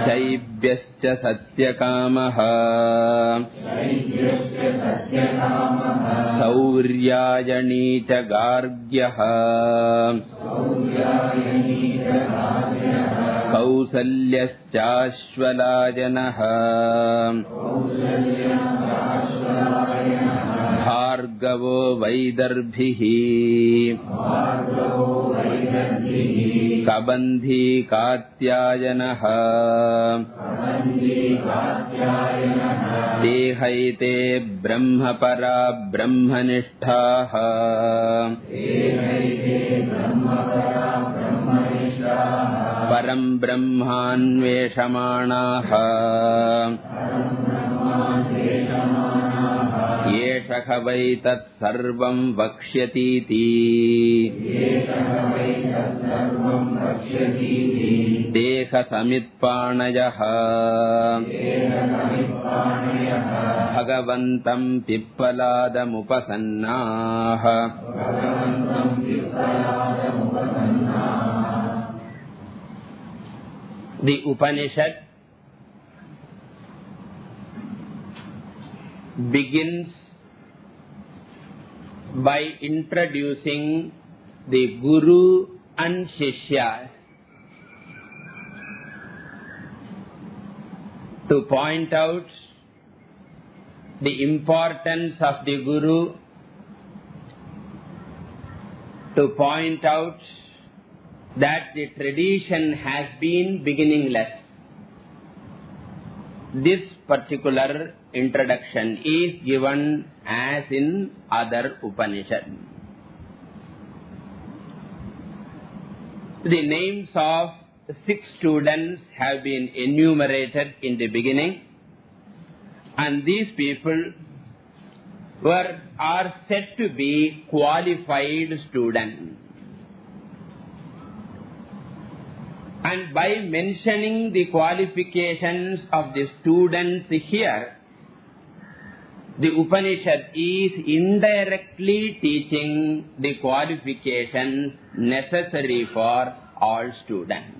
शैब्यश्च सत्यकामः सौर्यायणी च गार्ग्यः कौसल्यश्चाश्वलायनः भार्गवो वैदर्भिः कबन्धी कात्यायनः देहैते ब्रह्मपरा ब्रह्मनिष्ठाः परं ब्रह्मान्वेषमाणाः येषः वै तत्सर्वं वक्ष्यतीति देहसमित्पाणयः भगवन्तं पिप्पलादमुपसन्नाः The Upanishad begins by introducing the Guru and Shishya to point out the importance of the Guru, to point out that the tradition has been beginningless. This particular introduction is given as in other Upanishads. The names of 6 students have been enumerated in the beginning, and these people are said to be qualified students. And by mentioning the qualifications of the students here, the Upanishad is indirectly teaching the qualifications necessary for all students.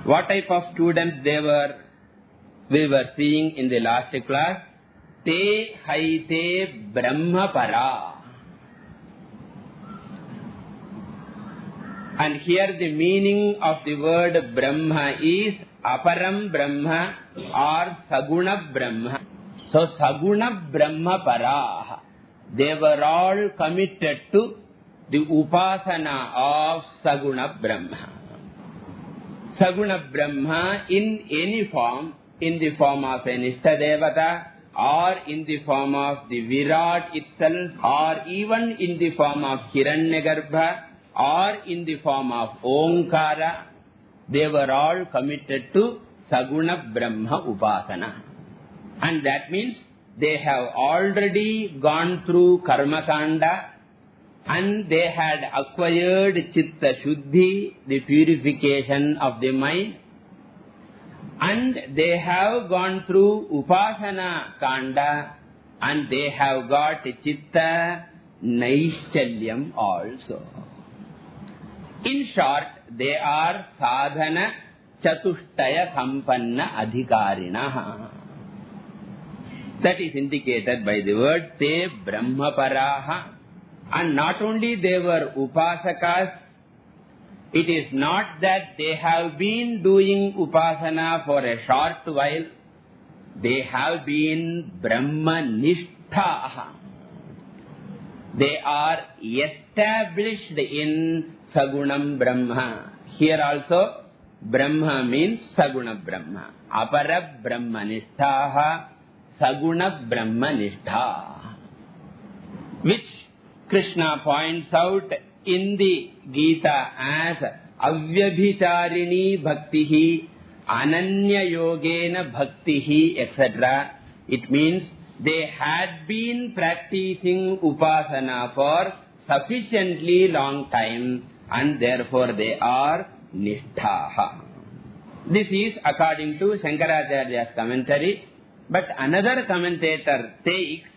What type of students they were? We were seeing in the last class. Te haite brahmapara. And here the meaning of the word Brahma is Aparam Brahma or Saguna Brahma. So Saguna Brahma Paraha. They were all committed to the Upasana of Saguna Brahma. Saguna Brahma in any form, in the form of an Ishtadevata, or in the form of the Virat itself, or even in the form of Hiranyagarbha, or in the form of Omkara, they were all committed to Saguna Brahma Upasana. And that means they have already gone through Karma Kanda, and they had acquired Chitta Shuddhi, the purification of the mind, and they have gone through Upasana Kanda, and they have got Chitta Naishchalyam also. In short, they are sadhana chatushtaya sampanna adhikarinaha. That is indicated by the word te brahmaparaha. And not only they were upasakas, it is not that they have been doing upasana for a short while. They have been brahmanishtaha. They are established in Sagunam Brahma. Here also, Brahma means Saguna Brahma. Apara Brahmanishtaha, Saguna Brahmanishtaha. Which Krishna points out in the Gita as Avyabhicharini Bhaktihi, Ananya Yogena Bhaktihi, etc. It means they had been practicing Upasana for sufficiently long time, and therefore they are Nishthaha. This is according to Shankaracharya's commentary, but another commentator takes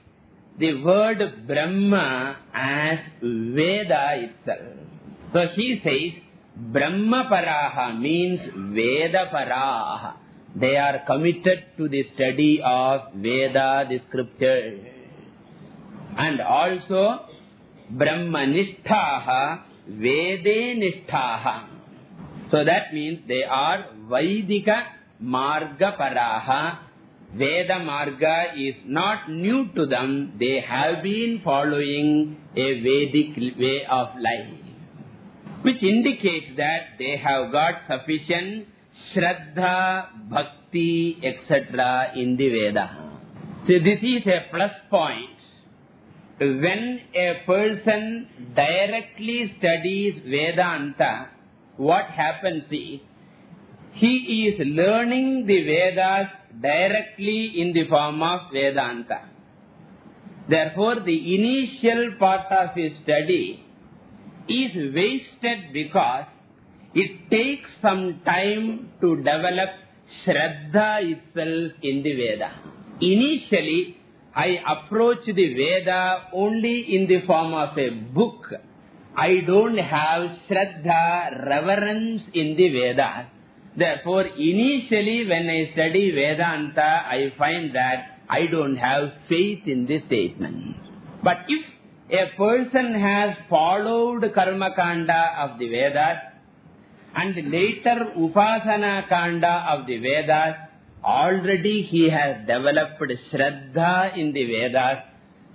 the word Brahma as Veda itself. So he says, Brahma Paraha means Veda Paraha. They are committed to the study of Veda, the scripture. And also, Brahma Nishthaha, Vede Nishthaha. So that means they are Vaidika Marga Paraha. Veda Marga is not new to them. They have been following a Vedic way of life, which indicates that they have got sufficient Shraddha, Bhakti, etc. in the Veda. So this is a plus point. When a person directly studies Vedanta, what happens is, he is learning the Vedas directly in the form of Vedanta. Therefore, the initial part of his study is wasted because it takes some time to develop Shraddha itself in the Veda. Initially, I approach the Veda only in the form of a book. I don't have Shraddha, reverence in the Vedas. Therefore, initially when I study Vedanta, I find that I don't have faith in the statement. But if a person has followed Karma Kanda of the Vedas and later Upasana Kanda of the Vedas, already he has developed Shraddha in the Vedas.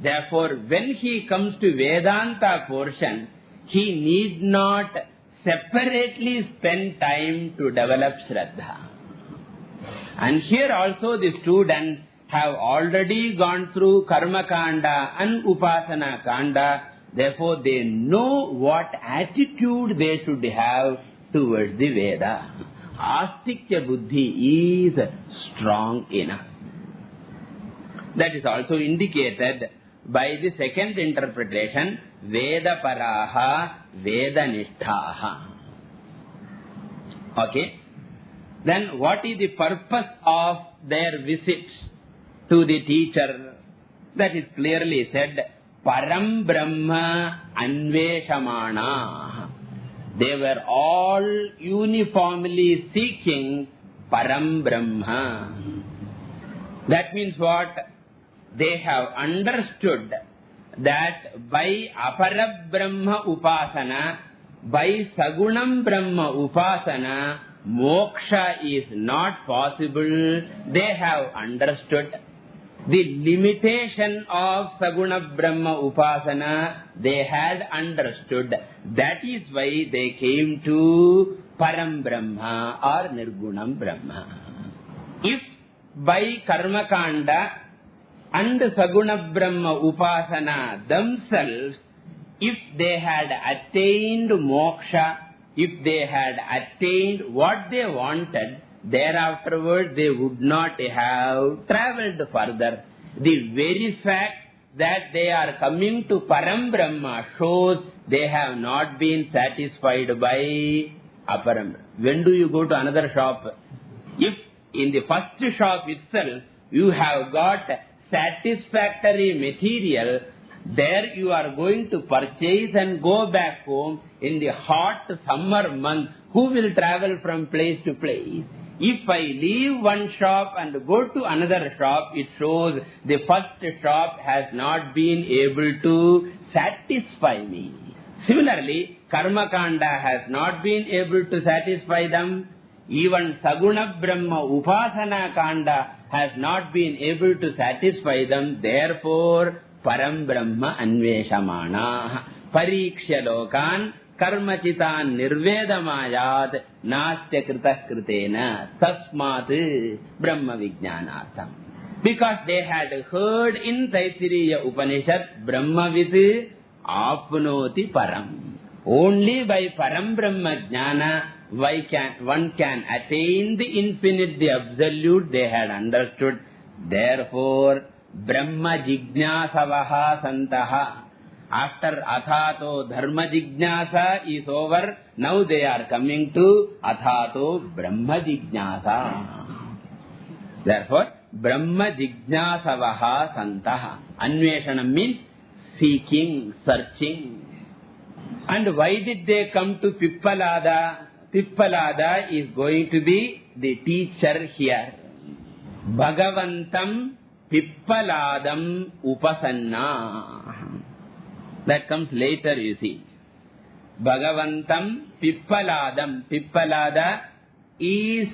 Therefore, when he comes to Vedanta portion, he need not separately spend time to develop Shraddha. And here also the students have already gone through Karma Kanda and Upasana Kanda. Therefore, they know what attitude they should have towards the Veda. Astikya Buddhi is strong enough. That is also indicated by the second interpretation, Veda Paraha, Veda Nishthaha. Okay. Then what is the purpose of their visits to the teacher? That is clearly said, Param Brahma Anveshamana. They were all uniformly seeking Param Brahma. That means what? They have understood that by Apara Brahma Upasana, by Sagunam Brahma Upasana, moksha is not possible. They have understood the limitation of Saguna Brahma Upasana. They had understood. That is why they came to Param Brahma or Nirgunam Brahma. If by Karma Kanda and Saguna Brahma Upasana themselves, if they had attained moksha, if they had attained what they wanted, thereafterwards they would not have travelled further. The very fact that they are coming to Param Brahma shows they have not been satisfied by Aparam. When do you go to another shop? If in the first shop itself you have got satisfactory material, there you are going to purchase and go back home in the hot summer month. Who will travel from place to place? If I leave one shop and go to another shop, it shows the first shop has not been able to satisfy me. Similarly, Karma Kanda has not been able to satisfy them. Even Saguna Brahma Upasana Kanda has not been able to satisfy them. Therefore, Param Brahma Anveshamana. Pariksha Lokan Karmachitan Nirvedamayat Nastya Kritah Kritena Tasmat Brahma Vijnanartham. Because they had heard in Taittiriya Upanishad, Brahmavid Apnoti Param. Only by Param Brahma Jnana one can attain the infinite, the absolute. They had understood. Therefore, Brahma Jijnasavaha Santaha. After Athato Dharma Jijnasa is over, now they are coming to Athato Brahma Jijnasa. Therefore, Brahma Jijnasavaha Santaha. Anveshanam means seeking, searching. And why did they come to Pippalada? Pippalada is going to be the teacher here. Bhagavantam Pippaladam Upasanna. That comes later, you see. Bhagavantam Pippaladam. Pippalada is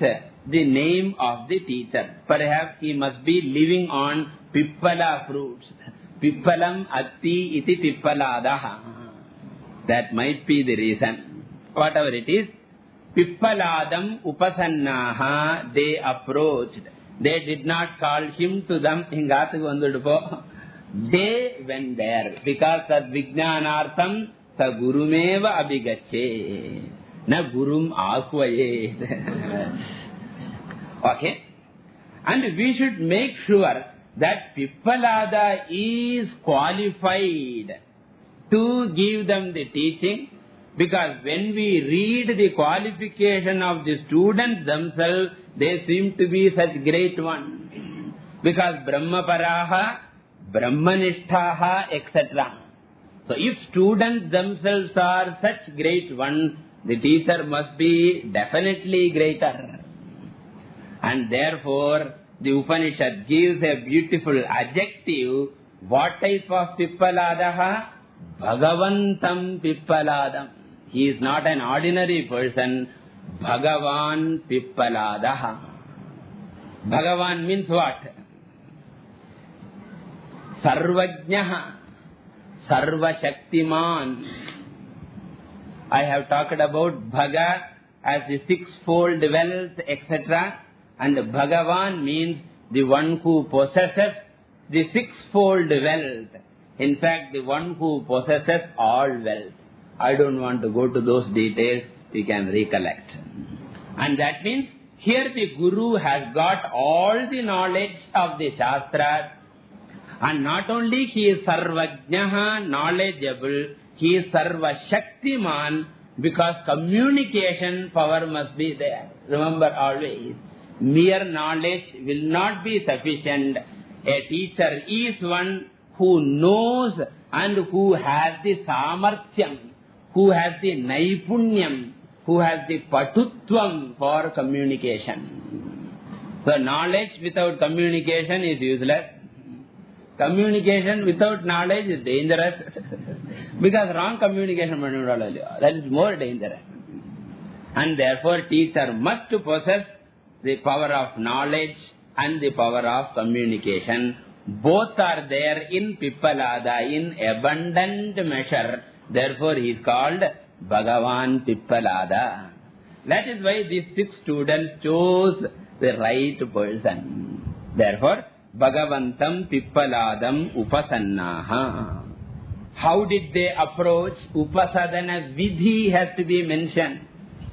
the name of the teacher. Perhaps he must be living on Pippala fruits. Pippalam Atti iti Pippaladaha. That might be the reason. Whatever it is, Pippaladam Upasannaha, they approached. They did not call him to them. They went there because that Vijnanartham sa gurumeva abhigache na gurum akvaye. Okay? And we should make sure that Pippalada is qualified to give them the teaching, because when we read the qualification of the students themselves, they seem to be such great ones. Because Brahmaparaha, Brahmanishtaha, etc. So if students themselves are such great ones, the teacher must be definitely greater. And therefore, the Upanishad gives a beautiful adjective. What type of Pippaladaha? Bhagavantam Pippaladam. He is not an ordinary person. Bhagavan Pippaladaha. Bhagavan means what? Sarvajnaha. Sarvashaktiman. I have talked about Bhaga as the sixfold wealth, etc. And Bhagavan means the one who possesses the sixfold wealth. In fact, the one who possesses all wealth. I don't want to go to those details. You can recollect. And that means here the Guru has got all the knowledge of the Shastras. And not only he is Sarvajnaha, knowledgeable, he is Sarvashaktiman, because communication power must be there. Remember always, mere knowledge will not be sufficient. A teacher is one who knows and who has the samarthyam, who has the naipunyam, who has the patutvam for communication. So knowledge without communication is useless. Communication without knowledge is dangerous. Because wrong communication, that is more dangerous. And therefore teacher must possess the power of knowledge and the power of communication. Both are there in Pippalada in abundant measure. Therefore he is called Bhagavan Pippalada. That is why these 6 students chose the right person. Therefore, Bhagavantam Pippaladam Upasannaha. How did they approach? Upasadana Vidhi has to be mentioned.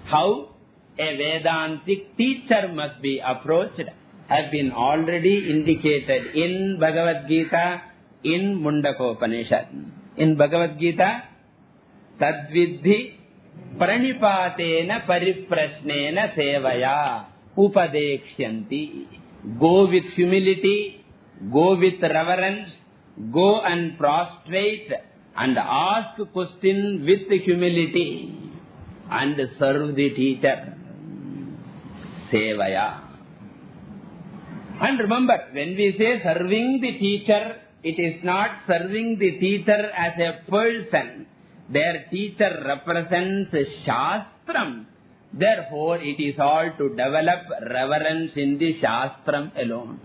How a Vedantic teacher must be approached has been already indicated in Bhagavad Gita, in Mundakopanishad. In Bhagavad Gita, Tadvidhi Pranipatena Pariprasnena Sevaya Upadekshanti. Go with humility, go with reverence, go and prostrate and ask question with humility and serve the teacher. Sevaya. And remember, when we say serving the teacher, it is not serving the teacher as a person. Their teacher represents Shastram. Therefore, it is all to develop reverence in the Shastram alone.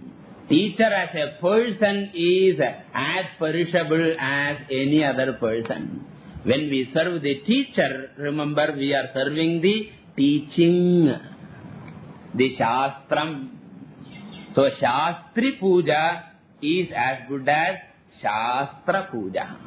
Teacher as a person is as perishable as any other person. When we serve the teacher, remember we are serving the teaching, the Shastram. So, Shastri Puja is as good as Shastra Puja.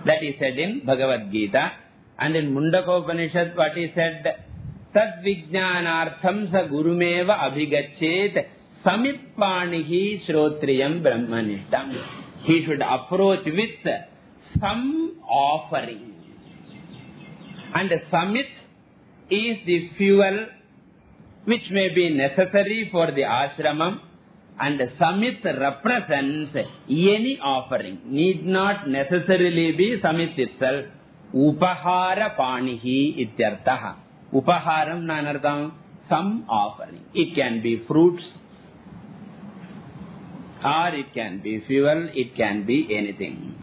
That is said in Bhagavad Gita. And in Mundakopanishad, what is said? Tad vijnanartham sa gurumeva abhigachet samitpanihi shrotriyam brahmanishtam. He should approach with some offering. And samit is the fuel which may be necessary for the ashramam, And Samit represents any offering. Need not necessarily be Samit itself. Upahara panihi ityartaha. Upaharam nanardam, some offering. It can be fruits, or it can be fuel, it can be anything.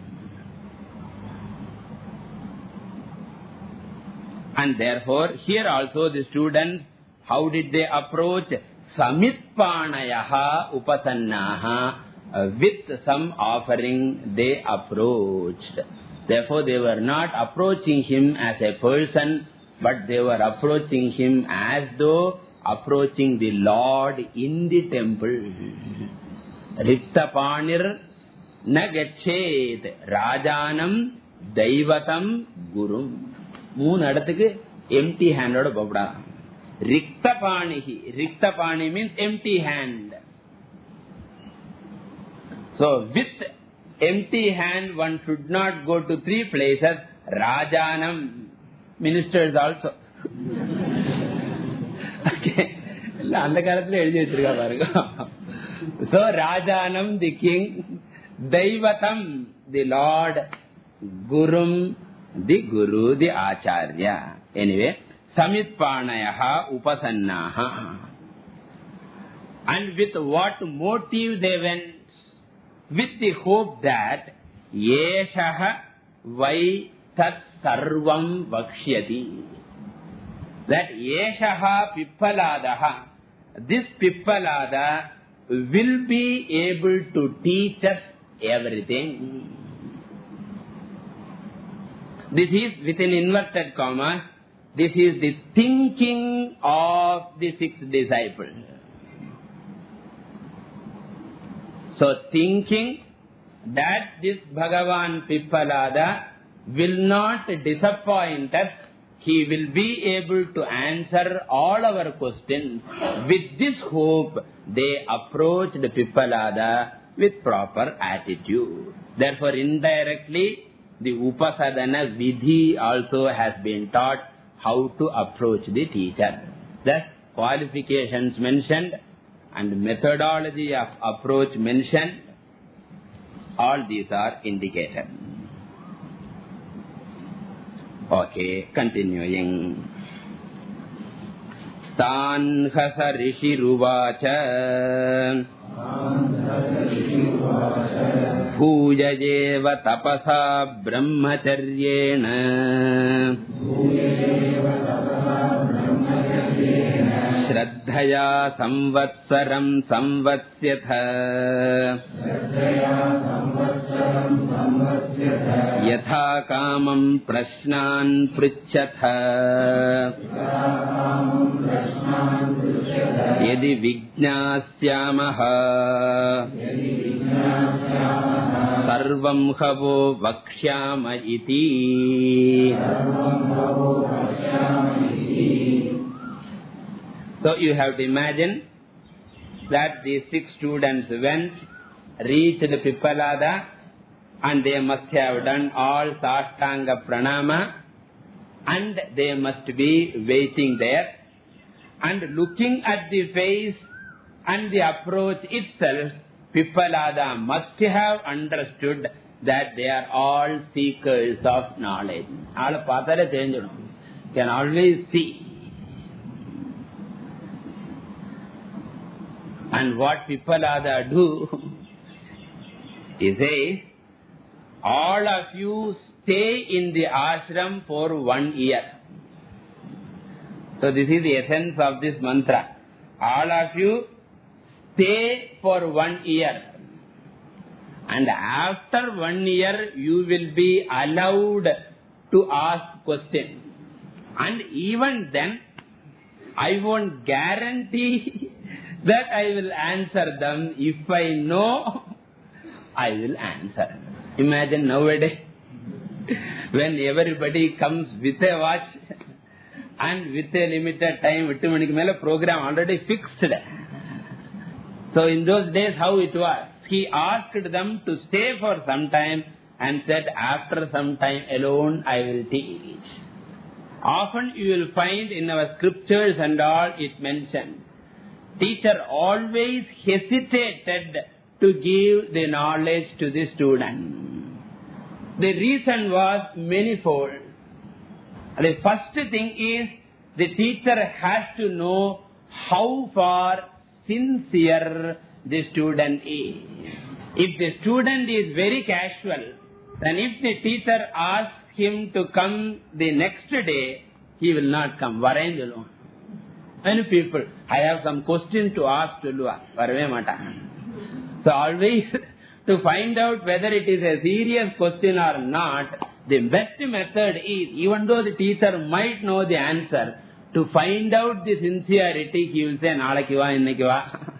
And therefore, here also the students, how did they approach? Samitpanayaha upasannaha. With some offering they approached. Therefore, they were not approaching him as a person, but they were approaching him as though approaching the Lord in the temple. Riktapanir nagachet rajanam daivatam gurum. Moon adatuku empty handed babda. Riktapanihi. Riktapani means empty hand. So with empty hand one should not go to three places. Rajanam, ministers also. Okay. So Rajanam, the king, Daivatam, the Lord, Gurum, the Guru, the Acharya. Anyway, Samitpanayaha upasannaha. And with what motive they went? With the hope that Yeshaha vai tat sarvam vakshyati. That Yeshaha Pippaladaha, this Pippalada will be able to teach us everything. This is within inverted commas. This is the thinking of the sixth disciple. So thinking that this Bhagavan Pippalada will not disappoint us. He will be able to answer all our questions. With this hope, they approached Pippalada with proper attitude. Therefore, indirectly, the Upasadana Vidhi also has been taught how to approach the teacher. Thus, qualifications mentioned and methodology of approach mentioned, all these are indicated. Okay, continuing. Tanhasa rishiruvacha bhujayeva tapasa brahmacharyena Shraddhaya samvatsaram samvatsyatha Yatha kamam prashnan pruchyatha Yadi vijnasyamaha Sarvam havo vakshyama iti. So you have to imagine that these 6 students went, reached Pippalada, and they must have done all Sashtanga Pranama, and they must be waiting there, and looking at the face and the approach itself, Pippalada must have understood that they are all seekers of knowledge. All pathare change. Can always see. And what Pippalada do, he says, all of you stay in the ashram for 1 year. So this is the essence of this mantra. All of you stay for 1 year. And after 1 year, you will be allowed to ask questions. And even then, I won't guarantee that I will answer them. If I know, I will answer. Imagine nowadays, when everybody comes with a watch and with a limited time, 8 manikku mela program already fixed. So in those days, how it was? He asked them to stay for some time and said, after some time alone, I will teach. Often you will find in our scriptures and all, it mentioned, teacher always hesitated to give the knowledge to the student. The reason was manifold. The first thing is, the teacher has to know how far sincere the student is. If the student is very casual, then if the teacher asks him to come the next day, he will not come. Varenjalo. Many people, I have some question to ask Tulluva. Varave mata. So always to find out whether it is a serious question or not, the best method is, even though the teacher might know the answer, to find out the sincerity, he will say, Nalaki va, innaki va.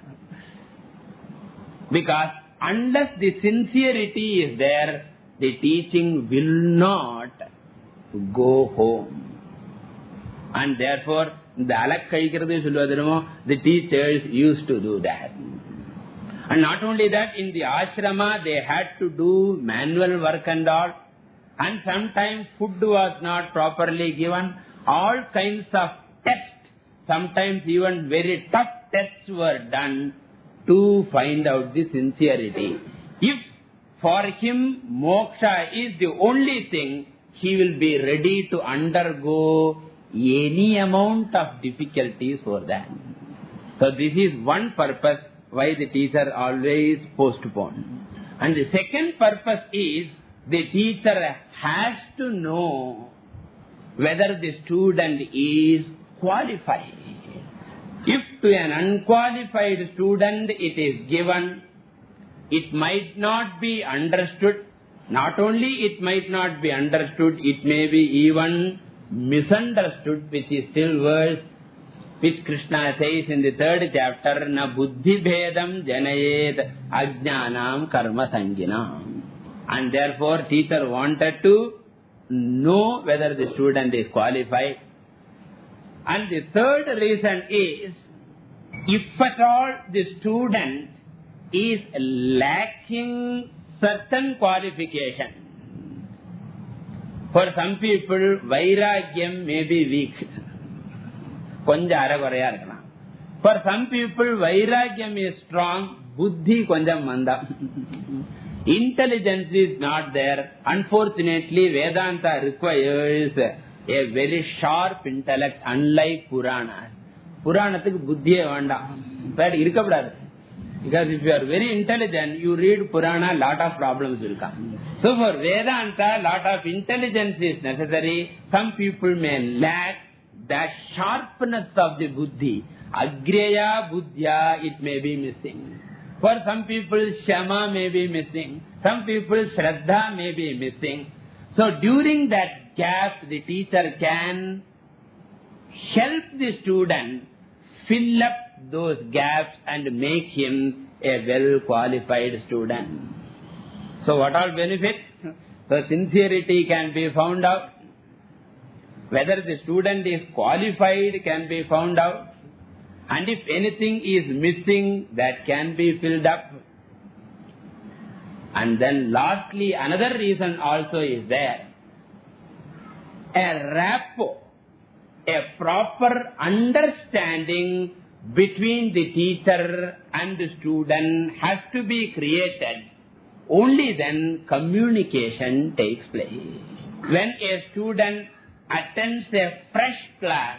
Because unless the sincerity is there, the teaching will not go home. And therefore, the teachers used to do that. And not only that, in the ashrama, they had to do manual work and all. And sometimes food was not properly given. All kinds of tests, sometimes even very tough tests were done to find out the sincerity. If for him moksha is the only thing, he will be ready to undergo any amount of difficulties for that. So this is one purpose why the teacher always postpones. And the second purpose is, the teacher has to know whether the student is qualified. If to an unqualified student it is given, it might not be understood. Not only it might not be understood, it may be even misunderstood, which is still worse, which Krishna says in the 3rd chapter, Na buddhi bhedam janayet ajnanam karma sanginam. And therefore teacher wanted to know whether the student is qualified. And the third reason is, if at all the student is lacking certain qualification. For some people, vairagyam may be weak. For some people, vairagyam is strong, buddhi konjam manda. Intelligence is not there. Unfortunately, Vedanta requires a very sharp intellect, unlike Puranas. Puranathukku buddhiye vanda. But irukapadaadu. Because if you are very intelligent, you read Purana, lot of problems will come. So for Vedanta, lot of intelligence is necessary. Some people may lack that sharpness of the buddhi. Agreya buddhya, it may be missing. For some people, Shama may be missing. Some people, Shraddha may be missing. So during that gap, the teacher can help the student fill up those gaps and make him a well-qualified student. So what all benefits? So sincerity can be found out. Whether the student is qualified can be found out. And if anything is missing, that can be filled up. And then lastly, another reason also is there. A rapport, a proper understanding between the teacher and the student has to be created. Only then communication takes place. When a student attends a fresh class,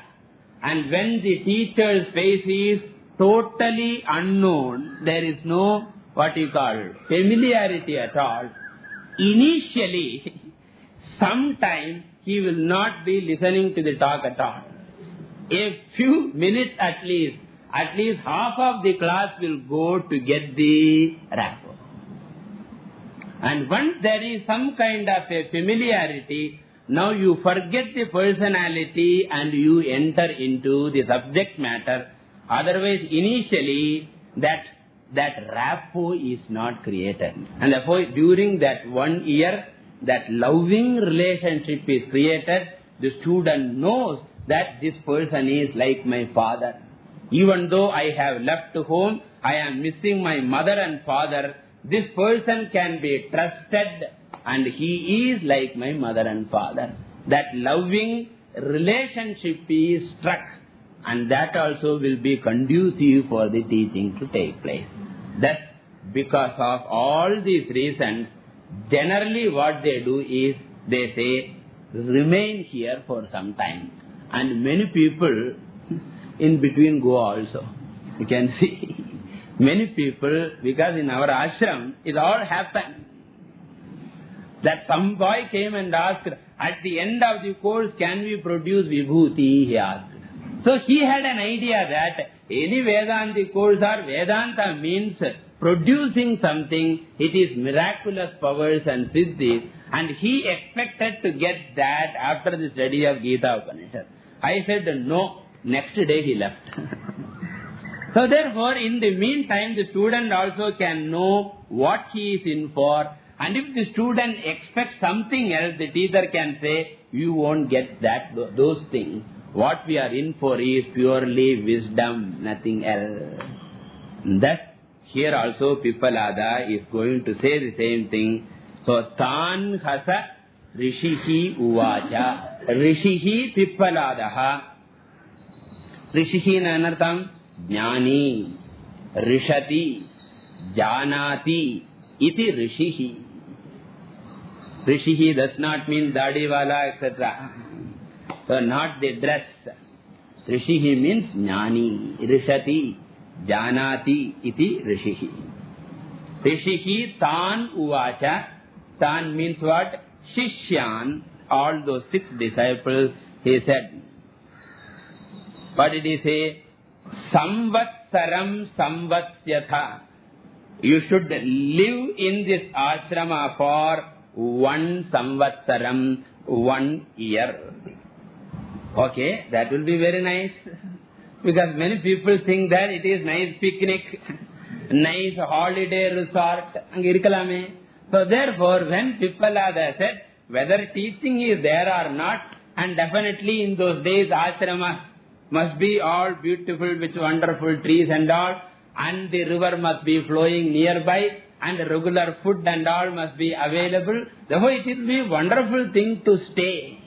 and when the teacher's face is totally unknown, there is no, familiarity at all. Initially, sometimes he will not be listening to the talk at all. A few minutes at least half of the class will go to get the rapport. And once there is some kind of a familiarity, now you forget the personality and you enter into the subject matter. Otherwise, initially, that rapport is not created. And therefore, during that 1 year, that loving relationship is created. The student knows that this person is like my father. Even though I have left home, I am missing my mother and father. This person can be trusted and he is like my mother and father. That loving relationship is struck and that also will be conducive for the teaching to take place. Thus, because of all these reasons, generally what they do is, they say, remain here for some time. And many people in between go also. You can see, many people, because in our ashram, it all happened. That some boy came and asked, at the end of the course, can we produce vibhuti? He asked. So he had an idea that any Vedanti course or Vedanta means producing something, it is miraculous powers and siddhis, and he expected to get that after the study of Gita Upanishad. I said no. Next day he left. So therefore, in the meantime, the student also can know what he is in for, and if the student expects something else, the teacher can say, you won't get that, those things. What we are in for is purely wisdom, nothing else. Thus, here also Pippalada is going to say the same thing. So, Tan Hasa Rishihi Uvacha. Rishihi Pippaladaha. Rishihi Nanartam Jnani. Rishati. Janati. Iti Rishihi. Rishihi does not mean Dadiwala, etc. So, not the dress. Rishihi means Jnani. Rishati. Janati iti Rishihi. Rishihi Tan Uvacha. Tan means what? Shishyan. All those 6 disciples, he said. What did he say? Samvatsaram samvatsyatha. You should live in this ashrama for 1 samvatsaram, 1 year. Okay, that will be very nice. Because many people think that it is nice picnic, nice holiday resort. So therefore, when Pippalada said, whether teaching is there or not, and definitely in those days ashramas must be all beautiful with wonderful trees and all, and the river must be flowing nearby, and regular food and all must be available. Therefore, it will be a wonderful thing to stay.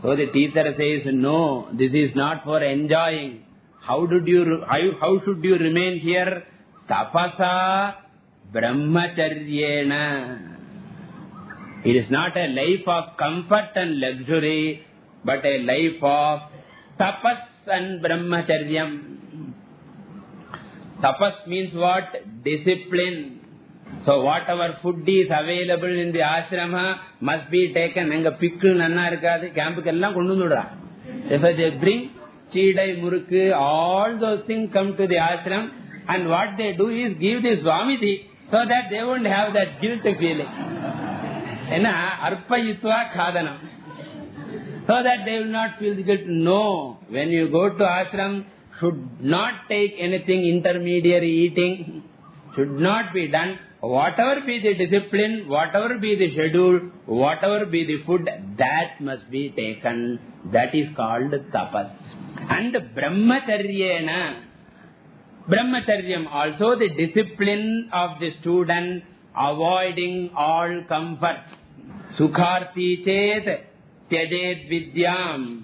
So the teacher says, no, this is not for enjoying. How should you remain here? Tapasa brahmacharyena. It is not a life of comfort and luxury, but a life of tapas and brahmacharyam. Tapas means what? Discipline. So whatever food is available in the ashrama must be taken. Anga pickle nanna irukadu camp kellam kondu vandudra. If they bring chidai murukku, all those things come to the ashram, and what they do is give the Swamiji so that they won't have that guilt feeling. Enna arpayitva khadanam. So that they will not feel the guilt. No, when you go to ashram, should not take anything intermediary eating. Should not be done. Whatever be the discipline, whatever be the schedule, whatever be the food, that must be taken. That is called tapas. And brahmacharyena. Brahmacharyam, also the discipline of the student, avoiding all comfort. Sukharthi chet tyajet vidyam.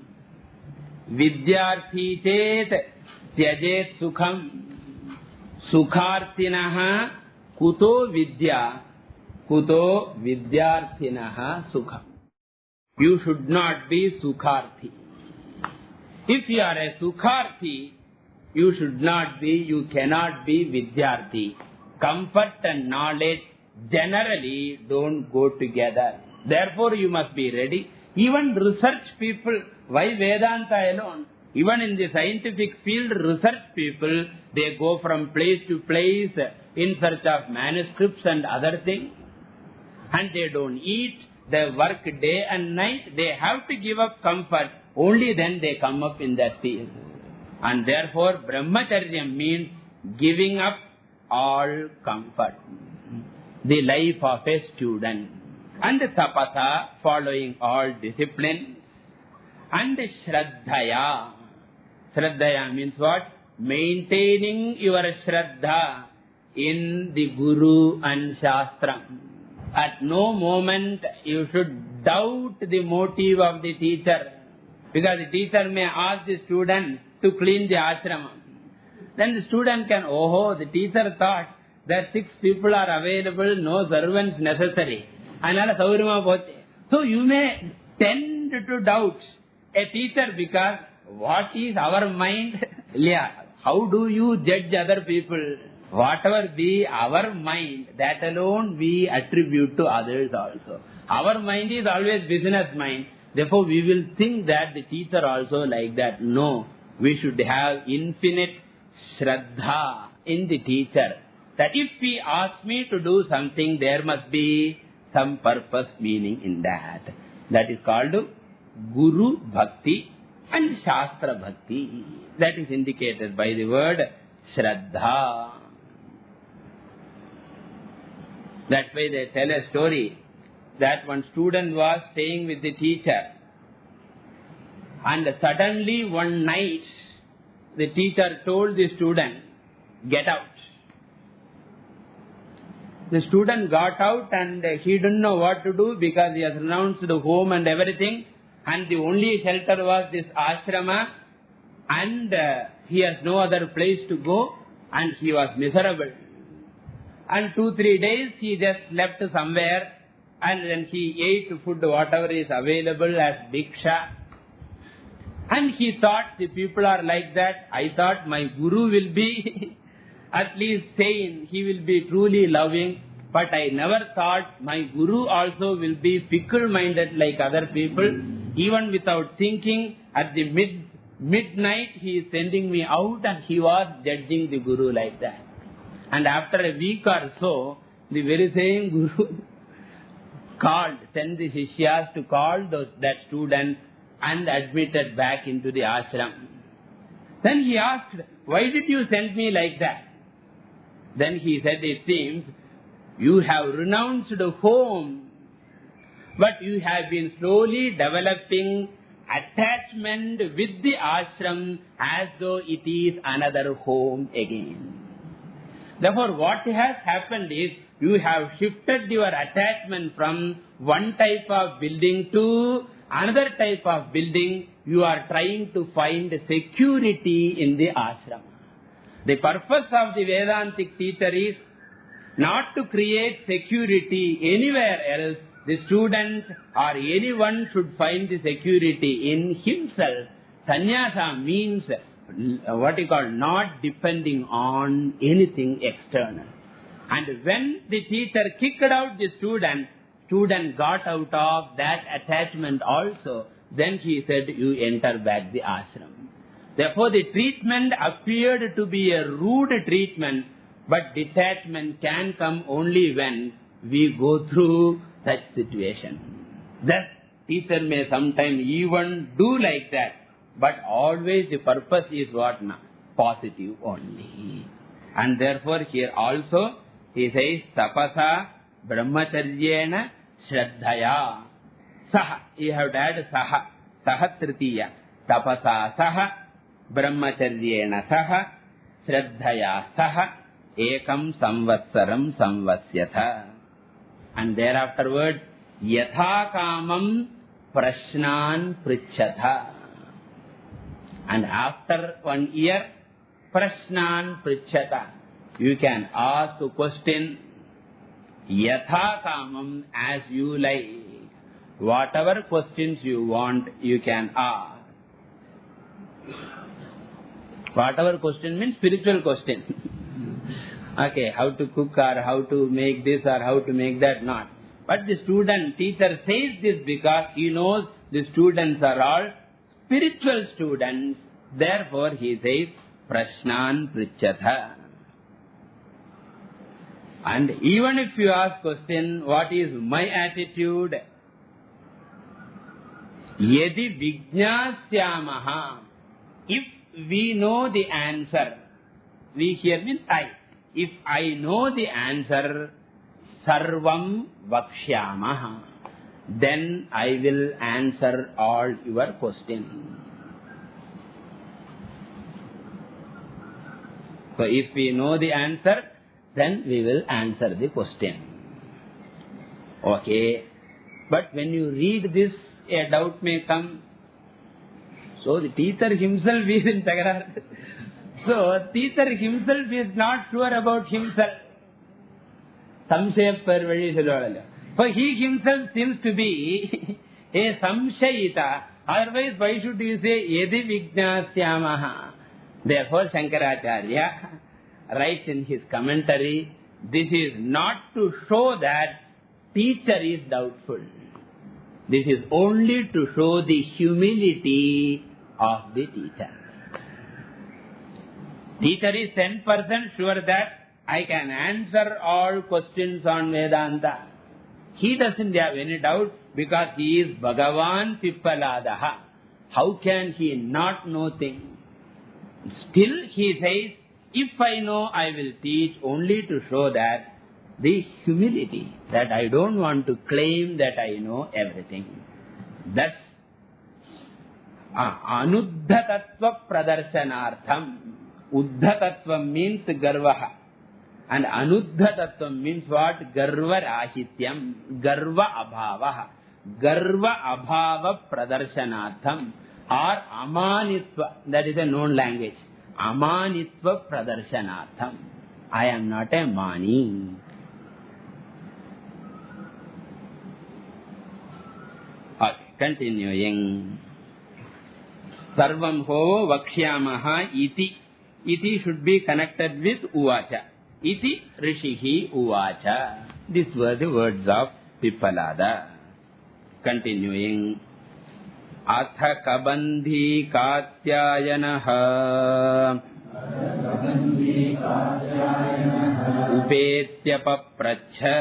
Vidyarthi chet tyajet sukham. Sukharthinaha kuto vidya, kuto vidyarthinaha sukham. You should not be sukharthi. If you are a sukharthi, you should not be, you cannot be vidyarthi. Comfort and knowledge generally don't go together. Therefore, you must be ready. Even research people, why Vedanta alone? Even in the scientific field, research people, they go from place to place in search of manuscripts and other things. And they don't eat, they work day and night, they have to give up comfort. Only then they come up in that field. And therefore, brahmacharya means giving up all comfort. The life of a student. And tapasa, following all discipline. And shraddhaya. Shraddhaya means what? Maintaining your shraddha in the Guru and Shastra. At no moment you should doubt the motive of the teacher. Because the teacher may ask the student, to clean the ashrama. Then the student can, the teacher thought that 6 people are available, no servants necessary. So you may tend to doubt a teacher because what is our mind? How do you judge other people? Whatever be our mind, that alone we attribute to others also. Our mind is always business mind. Therefore we will think that the teacher also like that. No, we should have infinite Shraddha in the teacher. That if he asks me to do something, there must be some purpose, meaning in that. That is called Guru Bhakti and Shastra Bhakti. That is indicated by the word Shraddha. That's why they tell a story that one student was staying with the teacher, and suddenly one night the teacher told the student, get out. The student got out and he didn't know what to do because he has renounced the home and everything, and the only shelter was this ashrama, and he has no other place to go, and he was miserable. And 2-3 days he just left somewhere, and then he ate food whatever is available as diksha. And he thought the people are like that. I thought my guru will be at least sane, he will be truly loving. But I never thought my guru also will be fickle-minded like other people. Even without thinking, at the midnight he is sending me out, and he was judging the guru like that. And after a week or so, the very same guru sent the Shishyas to call that student and admitted back into the ashram. Then he asked, why did you send me like that? Then he said, it seems you have renounced the home, but you have been slowly developing attachment with the ashram as though it is another home again. Therefore, what has happened is, you have shifted your attachment from one type of building to another type of building. You are trying to find security in the ashram. The purpose of the Vedantic teacher is not to create security anywhere else. The student or anyone should find the security in himself. Sannyasa means not depending on anything external. And when the teacher kicked out the student got out of that attachment also. Then he said, you enter back the ashram. Therefore the treatment appeared to be a rude treatment, but detachment can come only when we go through such situation. Thus, teacher may sometimes even do like that, but always the purpose is what? Positive only. And therefore here also he says, tapasa brahmacharyena shraddhaya. Saha, you have to add saha. Saha tritiya. Tapasa saha, brahmacharyena saha, shraddhaya saha, ekam samvatsaram samvasyatha. And thereafterward, yatha kamam prashnan prichatha. And after 1 year, prashnan prichatha. You can ask a question, yatha kamam, as you like. Whatever questions you want, you can ask. Whatever question means spiritual question. Okay, how to cook or how to make this or how to make that, not. But the teacher says this because he knows the students are all spiritual students. Therefore he says, prashnan prichatha. And even if you ask question, what is my attitude? Yadi vijñāsyāmaha. If we know the answer, we here means I. If I know the answer, sarvam vakshyāmaha, then I will answer all your questions. So if we know the answer, then we will answer the question. Okay. But when you read this, a doubt may come. So the teacher himself is in Tagarar. So teacher himself is not sure about himself. Samshayapar vadi solluvaanga. For he himself seems to be a samshayita. Otherwise, why should you say yadi vijnasyamaha? Therefore, Shankaracharya writes in his commentary, this is not to show that teacher is doubtful. This is only to show the humility of the teacher. Teacher is 10% sure that I can answer all questions on Vedanta. He doesn't have any doubt because he is Bhagavan Pippaladaha. How can he not know things? Still he says, if I know, I will teach, only to show that the humility, that I don't want to claim that I know everything. Thus, Anuddhatattva Pradarshanartham. Uddhatattva means Garvaha. And Anuddhatattva means what? Garva Rahityam. Garva Abhavaha. Garva Abhava Pradarshanartham. Or Amanitva. That is a known language. Amanitva Pradarshanartham. I am not a mani. Okay, continuing. Sarvam ho vakshyamaha iti. Iti should be connected with uvacha. Iti rishihi uvacha. These were the words of Pippalada. Continuing. Atha kabandhi katyayanaha upetya papracha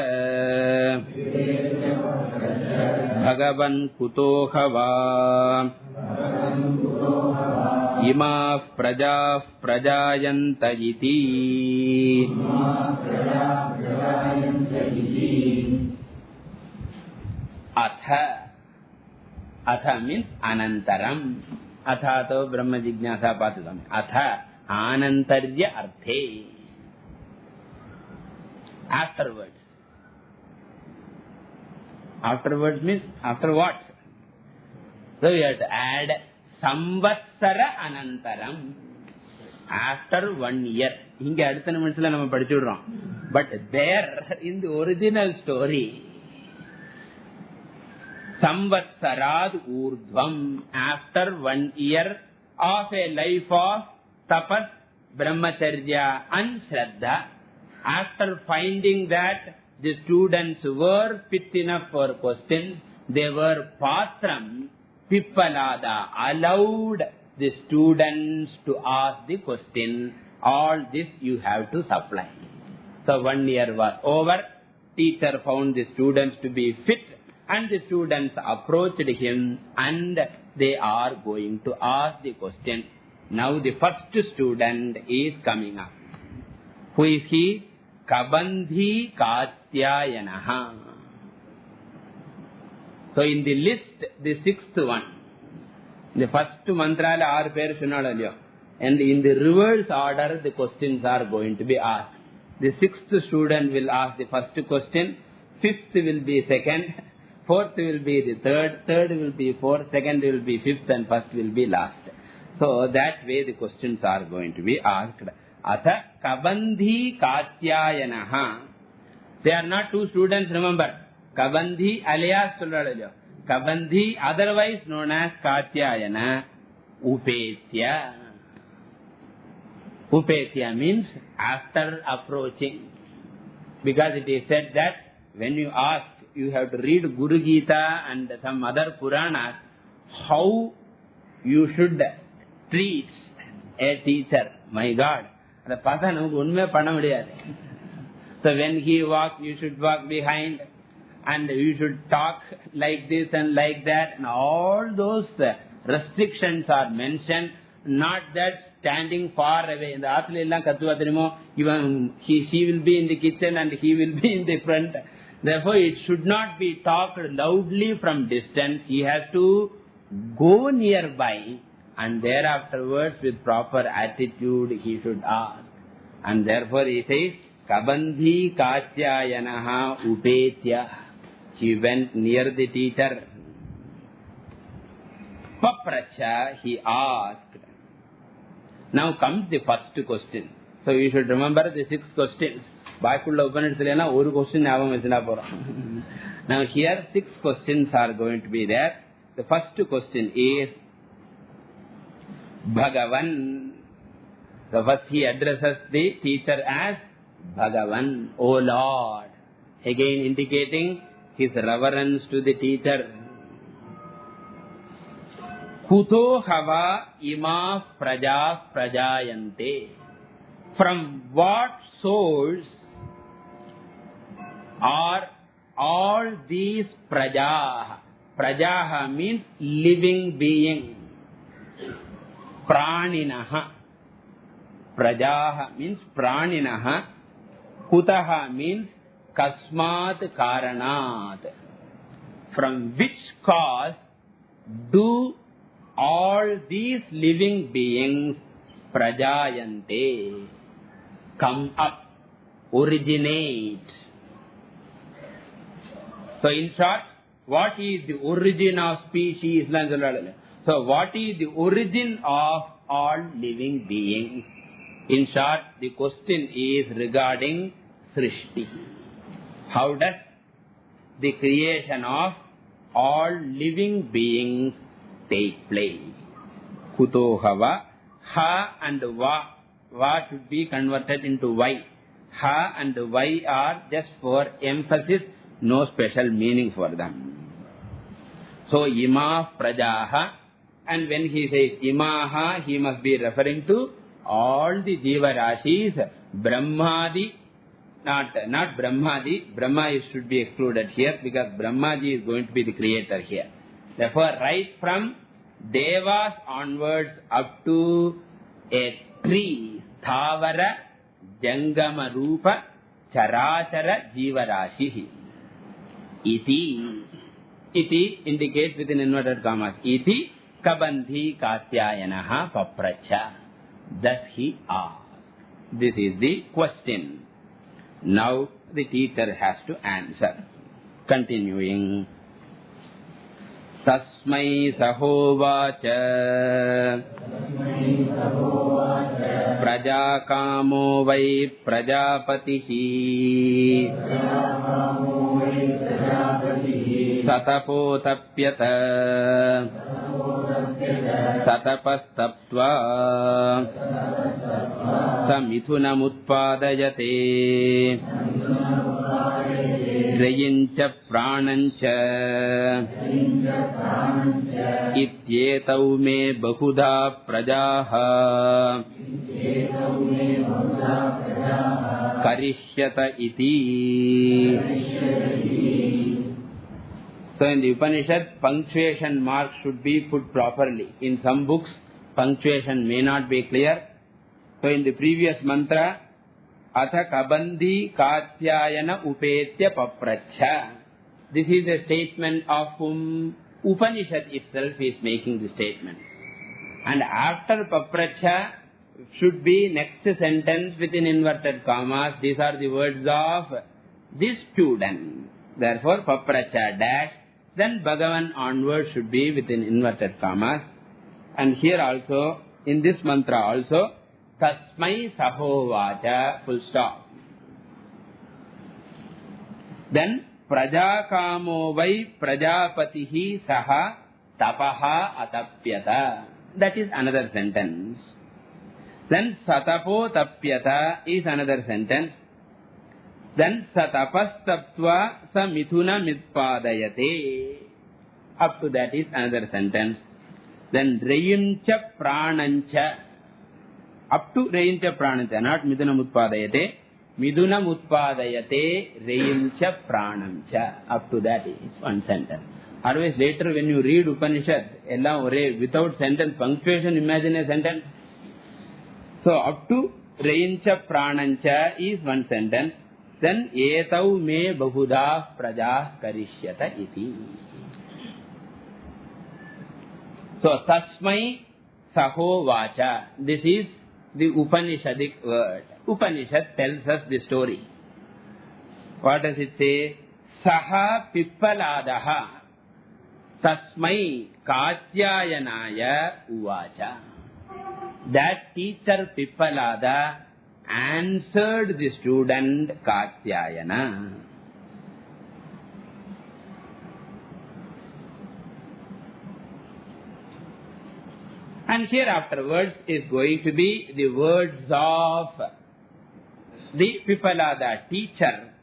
bhagavan kutohava imah prajah prajayanta iti. Atha. Atha means anantaram. Atha to brahma jignasa patham. Atha anantarya arthe. Afterwards. Afterwards means after what? So we have to add samvatsara anantaram. After 1 year. Inga adutha nimishamla nama padichudrom. But there in the original story, Samvatsarad urdhvam, after 1 year of a life of tapas, brahmacharya and shraddha, after finding that the students were fit enough for questions, they were patram, Pippalada allowed the students to ask the question. All this you have to supply. So 1 year was over, teacher found the students to be fit, and the students approached him and they are going to ask the question. Now the first student is coming up. Who is he? Kabandhi Katyayanaha. So in the list, the 6th one. The first mantra la 6 per sunadalyo. And in the reverse order, the questions are going to be asked. The 6th student will ask the first question. 5th will be second. 4th will be the third, 3rd will be 4th, 2nd will be 5th, and 1st will be last. So that way the questions are going to be asked. Atha kabandhi katyayanaha. They are not 2 students, remember. Kabandhi alias solladalyo. Kabandhi otherwise known as Katyayana. Upetya. Upetya means after approaching. Because it is said that when you ask, you have to read Guru Gita and some other Puranas, how you should treat a teacher. My God. So when he walks, you should walk behind, and you should talk like this and like that, and all those restrictions are mentioned. Not that standing far away. In the Athila Kathuvatrimo, even she will be in the kitchen and he will be in the front. Therefore, it should not be talked loudly from distance. He has to go nearby, and thereafterwards with proper attitude he should ask. And therefore he says, Kabandhi Katyayanaha Upetya. He went near the teacher. Papracha, he asked. Now comes the first question. So you should remember the 6 questions. Bakulla Upanishadilena one question nyabam vechina poram. Now here 6 questions are going to be there. The first question is Bhagavan. So first he addresses the teacher as Bhagavan, O Lord. Again indicating his reverence to the teacher. Kuto hava ima praja prajayante. From what source are all these prajaha? Prajaha means living being. Praninaha. Prajaha means praninaha. Kutaha means kasmat karanat. From which cause do all these living beings prajayante come up, originate? So in short, what is the origin of species? So what is the origin of all living beings? In short, the question is regarding Srishti. How does the creation of all living beings take place? Kuto hava. Ha and va should be converted into Y. Ha and Y are just for emphasis, no special meaning for them. So ima prajaha, and when he says imaha, he must be referring to all the jiva rashis, Brahmadi, not Brahmadi. Brahma should be excluded here because Brahmaji is going to be the creator here. Therefore, right from Devas onwards up to a tree, Thavara, Jangama Rupa, Charachara, Jiva Rashihi. Iti indicates within inverted commas. Iti Kabandhi Katyayanaha Papracha. Thus he asked. This is the question. Now the teacher has to answer. Continuing. Tasmai sahovacha prajakamo vai prajapatihi satapotapyata satapastaptva samithunamutpadayate Rayincha pranancha ityetau me bahudha prajaha karishyata iti. So in the Upanishad, punctuation marks should be put properly. In some books, punctuation may not be clear. So in the previous mantra, Atha kabandhi katyayana upetya papracha. This is a statement of whom Upanishad itself is making the statement. And after papracha should be next sentence within inverted commas. These are the words of this student. Therefore, papracha dash. Then Bhagavan onward should be within inverted commas. And here also, in this mantra also, Tasmai sahovacha, full stop. Then prajakamo vai prajapatihi saha tapaha atapyata. That is another sentence. Then satapo tapyata is another sentence. Then satapastaptva sa mithuna mitpadayate. Up to that is another sentence. Then rayuncha pranancha. Up to Rayincha Pranancha, not Midunam Utpadayate. Midunam Utpadayate, Rayincha Pranancha. Up to that is one sentence. Otherwise, later when you read Upanishad, without sentence, punctuation, imagine a sentence. So, up to Rayincha Pranancha is one sentence. Then, Etau me bahuda praja karishyata iti. So, Tasmai saho vacha. This is the Upanishadic word. Upanishad tells us the story. What does it say? Saha pippaladaha. Tasmai Katyayanaya Uvacha. That teacher Pippalada answered the student Katyayana. And here afterwards is going to be the words of the Pippalada teacher.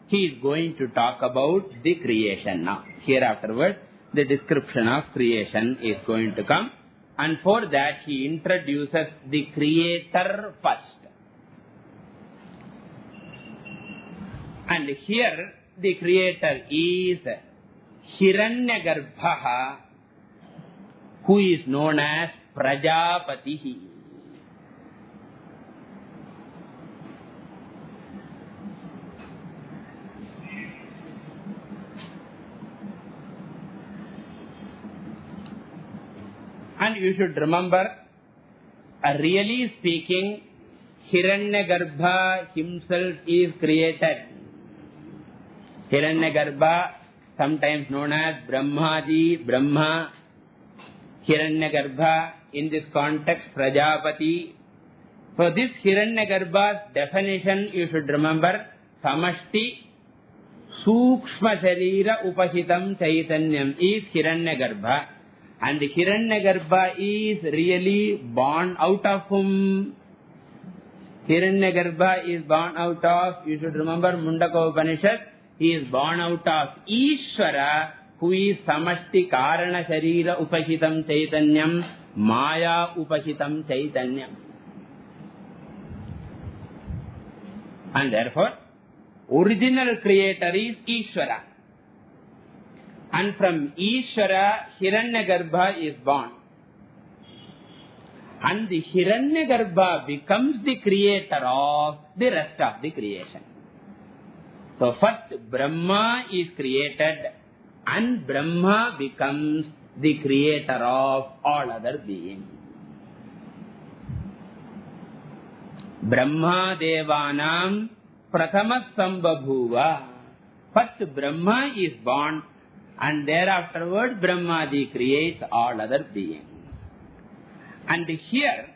He is going to talk about the creation now. Here afterwards, the description of creation is going to come. And for that, he introduces the creator first. And here, the creator is Hiranyagarbha, who is known as Prajapatihi. And you should remember, really speaking, Hiranyagarbha himself is created. Hiranyagarbha, sometimes known as Brahmaji, Brahma. Hiranyagarbha, in this context, Prajapati. So this Hiranyagarbha's definition, you should remember, Samashti Sukshma Sharira Upashitam Chaitanyam is Hiranyagarbha. And the Hiranyagarbha is really born out of whom? Hiranyagarbha is born out of, you should remember Mundaka Upanishad, he is born out of Ishvara, who is Samashti Karana Sharira Upashitam Chaitanyam, Maya Upashitam Chaitanyam. And therefore, original creator is Ishvara. And from Ishvara, Hiranyagarbha is born. And the Hiranyagarbha becomes the creator of the rest of the creation. So first Brahma is created, and Brahma becomes the creator of all other beings. Brahma Devanam Prathamas Sambhabhuva. First Brahma is born, and thereafterwards Brahmaji creates all other beings. And here,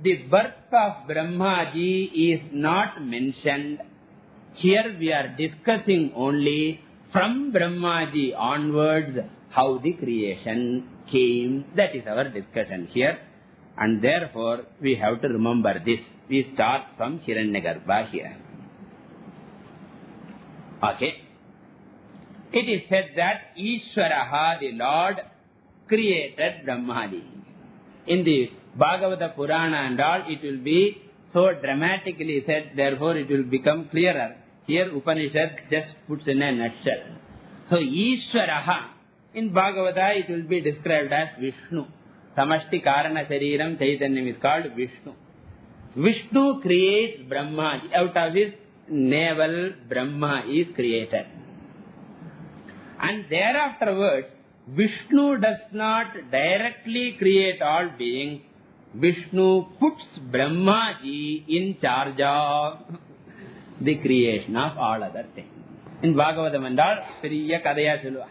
the birth of Brahmaji is not mentioned. Here we are discussing only from Brahmaji onwards how the creation came. That is our discussion here. And therefore, we have to remember this. We start from Hiranyagarbha here. Okay. It is said that Ishvaraha, the Lord, created Brahmaji. In the Bhagavata Purana and all, it will be so dramatically said, therefore it will become clearer. Here Upanishad just puts in a nutshell. So Ishvaraha, in Bhagavata it will be described as Vishnu. Samashti Karana Shariram Chaitanyam is called Vishnu. Vishnu creates Brahmaji. Out of his navel, Brahma is created. And thereafterwards, Vishnu does not directly create all beings. Vishnu puts Brahmaji in charge of the creation of all other things. In Bhagavatam and all, Periya Kadaya Silva.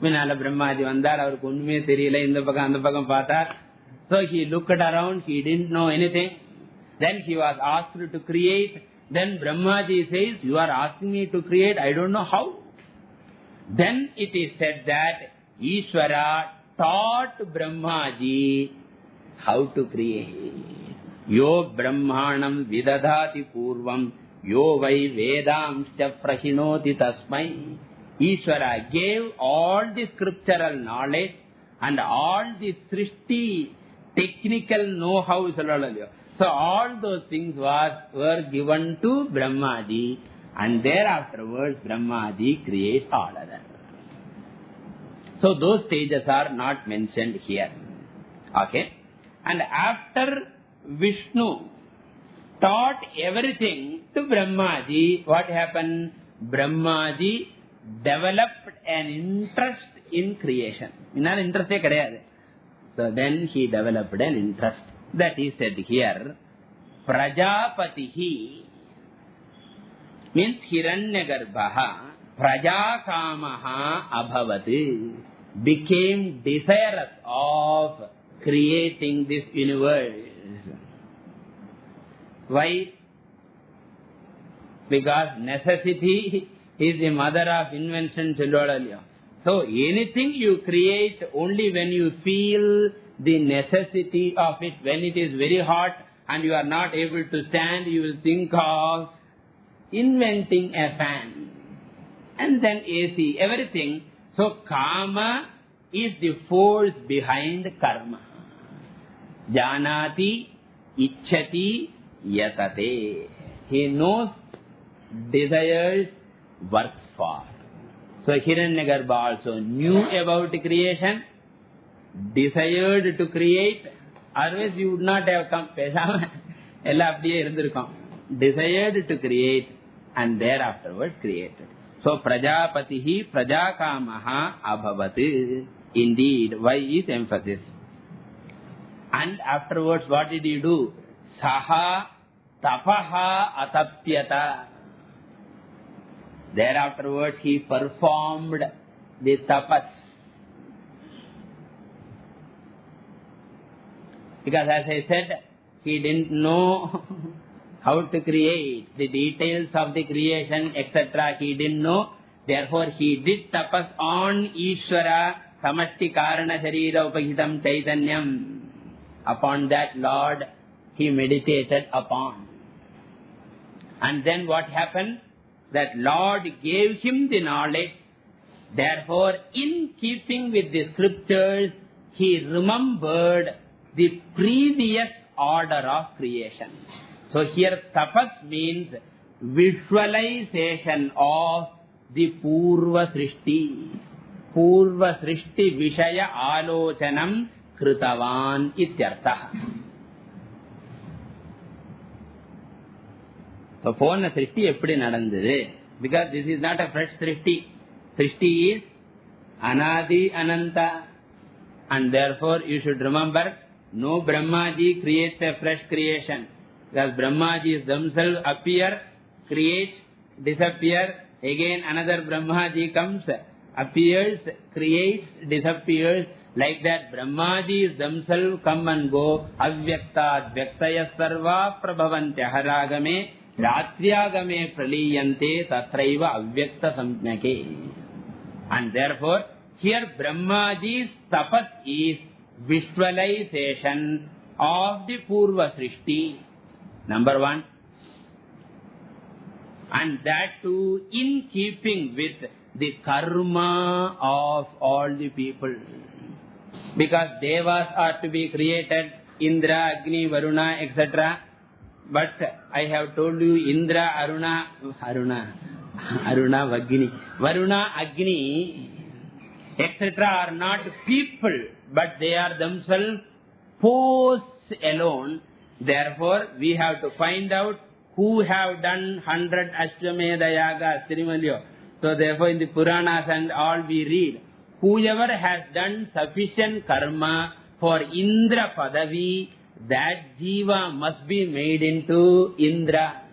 Vinala Brahmaji Vandar, our Kunme Tirila in the Pakam Pata. So he looked around, he didn't know anything. Then he was asked to create. Then Brahmaji says, you are asking me to create, I don't know how. Then it is said that Ishvara taught Brahmaji how to create. Yo Brahmanam vidadhati purvam, yo vai vedamscha prahinoti tasmai. Ishvara gave all the scriptural knowledge and all the Srishti technical know-how. So all those things were given to Brahmaji, and thereafterwards Brahmaji creates all others. So those stages are not mentioned here. Okay. And after Vishnu taught everything to Brahmaji, what happened? Brahmaji developed an interest in creation. So then he developed an interest. That is said here, Prajapatihi means Hiranyagarbha, Prajakamaha abhavat. became desirous of creating this universe. Why? Because necessity is the mother of invention. So anything you create only when you feel the necessity of it. When it is very hot and you are not able to stand, you will think of inventing a fan. And then AC, everything. So kama is the force behind karma. Janati, ichchati, yatate. He knows, desires, works for. So Hiranyagarbha also knew about creation, desired to create. Otherwise you would not have come. Desired to create and thereafterwards created. So Prajapatihi Prajakamaha Abhavat. Indeed, why is emphasis? And afterwards what did he do? Saha Tapaha Atapyata. Thereafterwards he performed the tapas. Because as I said, he didn't know how to create, the details of the creation, etc. He didn't know. Therefore he did tapas on Ishvara Samashti Karana Sharira Upahitam Chaitanyam. Upon that Lord he meditated upon. And then what happened? That Lord gave him the knowledge. Therefore, in keeping with the scriptures, he remembered the previous order of creation. So here tapas means visualization of the Purva Srishti. Purva Srishti Vishaya Alochanam Kritavan Ityartha. So, pona Srishti eppadi nadandhudu? Because this is not a fresh Srishti. Srishti is Anadi Ananta. And therefore, you should remember, no Brahmaji creates a fresh creation. Because Brahmajis themselves appear, create, disappear. Again another Brahmaji comes, appears, creates, disappears. Like that, Brahmajis themselves come and go. Avyakta Advyaktaya Sarva Prabhavantya Haragame Ratriagame Praliyante Tatraiva Avyakta Samjnake. And therefore, here Brahmaji's tapas is visualization of the Purva Srishti. Number one. And that too in keeping with the karma of all the people. Because Devas are to be created, Indra, Agni, Varuna, etc. But I have told you Indra, Aruna, Vagni, Varuna, Agni, etc. are not people, but they are themselves posts alone. Therefore, we have to find out who have done 100 Ashwamedha Yagas, Tirumalyo. So therefore, in the Puranas and all we read, whoever has done sufficient karma for Indra Padavi, that Jiva must be made into Indra.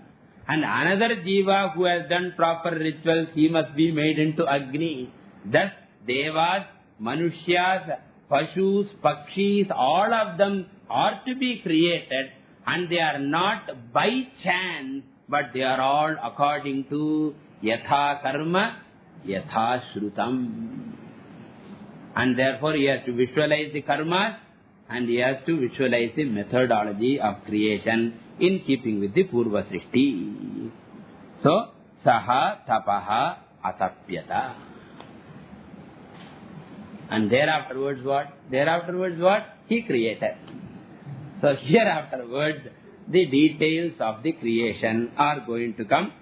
And another Jiva who has done proper rituals, he must be made into Agni. Thus, Devas, Manushyas, Pashus, Pakshis, all of them are to be created. And they are not by chance, but they are all according to Yatha Karma, Yatha Shrutam. And therefore he has to visualize the karmas and he has to visualize the methodology of creation in keeping with the Purva Srishti. So, Saha Tapaha Atapyata. And thereafterwards what? Thereafterwards what? He created. So here afterwards, the details of the creation are going to come.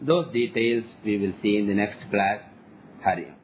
Those details we will see in the next class. Hari Om.